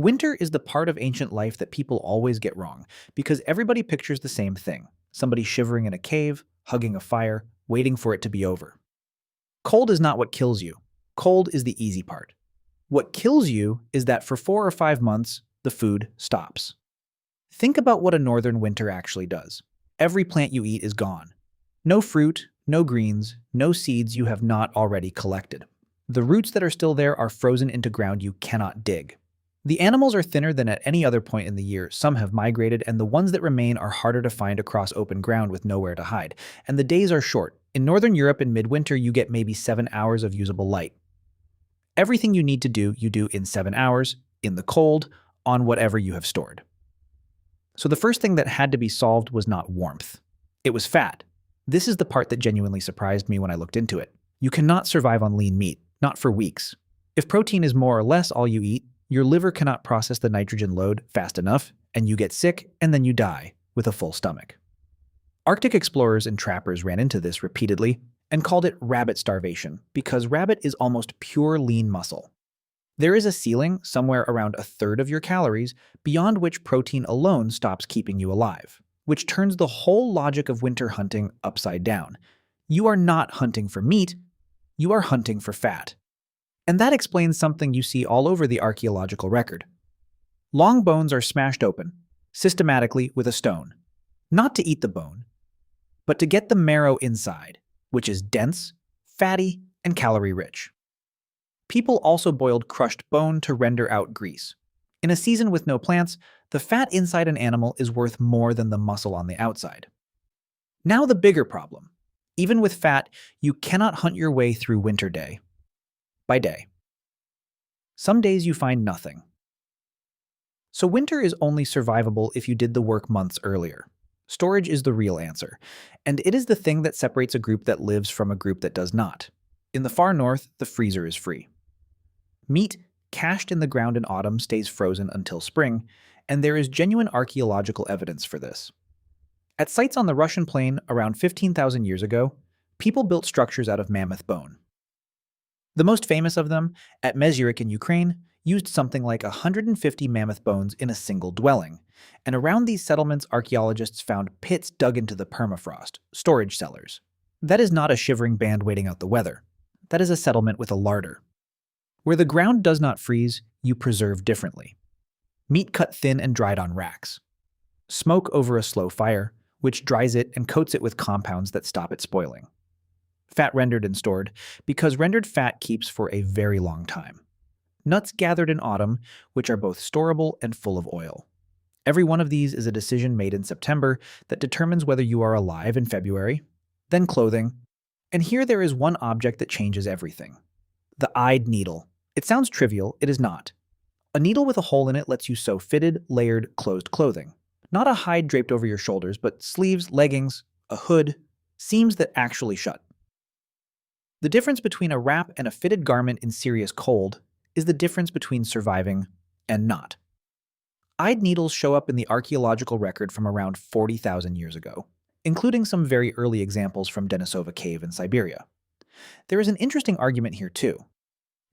Winter is the part of ancient life that people always get wrong, because everybody pictures the same thing: somebody shivering in a cave, hugging a fire, waiting for it to be over. Cold is not what kills you. Cold is the easy part. What kills you is that for 4 or 5 months, the food stops. Think about what a northern winter actually does. Every plant you eat is gone. No fruit, no greens, no seeds you have not already collected. The roots that are still there are frozen into ground you cannot dig. The animals are thinner than at any other point in the year. Some have migrated, and the ones that remain are harder to find across open ground with nowhere to hide. And the days are short. In northern Europe in midwinter, you get maybe 7 hours of usable light. Everything you need to do, you do in 7 hours, in the cold, on whatever you have stored. So the first thing that had to be solved was not warmth. It was fat. This is the part that genuinely surprised me when I looked into it. You cannot survive on lean meat, not for weeks. If protein is more or less all you eat, your liver cannot process the nitrogen load fast enough, and you get sick, and then you die with a full stomach. Arctic explorers and trappers ran into this repeatedly and called it rabbit starvation because rabbit is almost pure lean muscle. There is a ceiling, somewhere around a third of your calories, beyond which protein alone stops keeping you alive, which turns the whole logic of winter hunting upside down. You are not hunting for meat, you are hunting for fat. And that explains something you see all over the archaeological record. Long bones are smashed open, systematically with a stone, not to eat the bone, but to get the marrow inside, which is dense, fatty, and calorie-rich. People also boiled crushed bone to render out grease. In a season with no plants, the fat inside an animal is worth more than the muscle on the outside. Now the bigger problem. Even with fat, you cannot hunt your way through winter day by day. Some days you find nothing. So winter is only survivable if you did the work months earlier. Storage is the real answer, and it is the thing that separates a group that lives from a group that does not. In the far north, the freezer is free. Meat cached in the ground in autumn stays frozen until spring, and there is genuine archaeological evidence for this. At sites on the Russian plain around 15,000 years ago, people built structures out of mammoth bone. The most famous of them, at Mezyryk in Ukraine, used something like 150 mammoth bones in a single dwelling, and around these settlements archaeologists found pits dug into the permafrost, storage cellars. That is not a shivering band waiting out the weather. That is a settlement with a larder. Where the ground does not freeze, you preserve differently. Meat cut thin and dried on racks. Smoke over a slow fire, which dries it and coats it with compounds that stop it spoiling. Fat rendered and stored, because rendered fat keeps for a very long time. Nuts gathered in autumn, which are both storable and full of oil. Every one of these is a decision made in September that determines whether you are alive in February. Then clothing. And here there is one object that changes everything. The eyed needle. It sounds trivial, it is not. A needle with a hole in it lets you sew fitted, layered, closed clothing. Not a hide draped over your shoulders, but sleeves, leggings, a hood, seams that actually shut. The difference between a wrap and a fitted garment in serious cold is the difference between surviving and not. Eyed needles show up in the archaeological record from around 40,000 years ago, including some very early examples from Denisova Cave in Siberia. There is an interesting argument here too.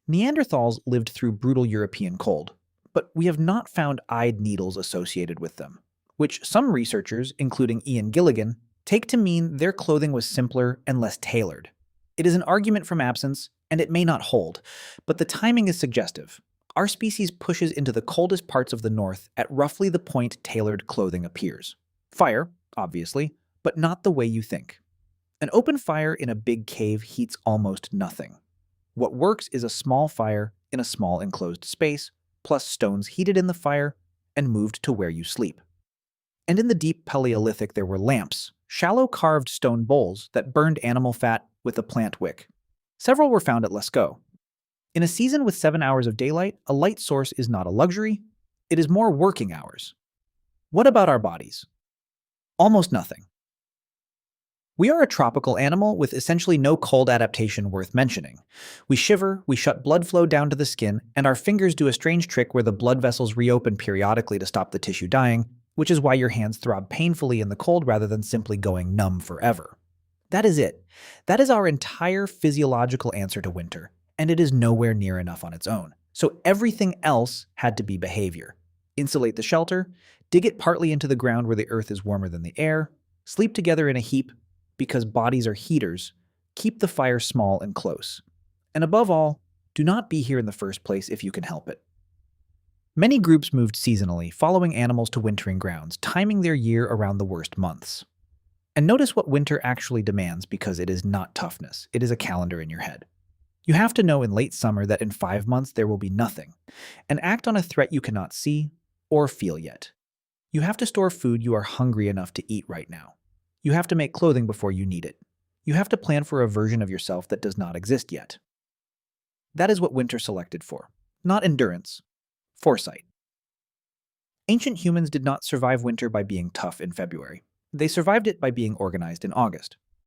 Neanderthals lived through brutal European cold, but we have not found eyed needles associated with them, which some researchers, including Ian Gilligan, take to mean their clothing was simpler and less tailored. It is an argument from absence, and it may not hold, but the timing is suggestive. Our species pushes into the coldest parts of the north at roughly the point tailored clothing appears. Fire, obviously, but not the way you think. An open fire in a big cave heats almost nothing. What works is a small fire in a small enclosed space, plus stones heated in the fire and moved to where you sleep. And in the deep Paleolithic there were lamps, shallow carved stone bowls that burned animal fat with a plant wick. Several were found at Lascaux. In a season with 7 hours of daylight, a light source is not a luxury, it is more working hours. What about our bodies? Almost nothing. We are a tropical animal with essentially no cold adaptation worth mentioning. We shiver, we shut blood flow down to the skin, and our fingers do a strange trick where the blood vessels reopen periodically to stop the tissue dying, which is why your hands throb painfully in the cold rather than simply going numb forever. That is it. That is our entire physiological answer to winter, and it is nowhere near enough on its own. So everything else had to be behavior. Insulate the shelter, dig it partly into the ground where the earth is warmer than the air, sleep together in a heap because bodies are heaters, keep the fire small and close. And above all, do not be here in the first place if you can help it. Many groups moved seasonally, following animals to wintering grounds, timing their year around the worst months. And notice what winter actually demands because it is not toughness, it is a calendar in your head. You have to know in late summer that in 5 months there will be nothing, and act on a threat you cannot see or feel yet. You have to store food you are hungry enough to eat right now. You have to make clothing before you need it. You have to plan for a version of yourself that does not exist yet. That is what winter selected for. Not endurance, foresight. Ancient humans did not survive winter by being tough in February. They survived it by being organized in August.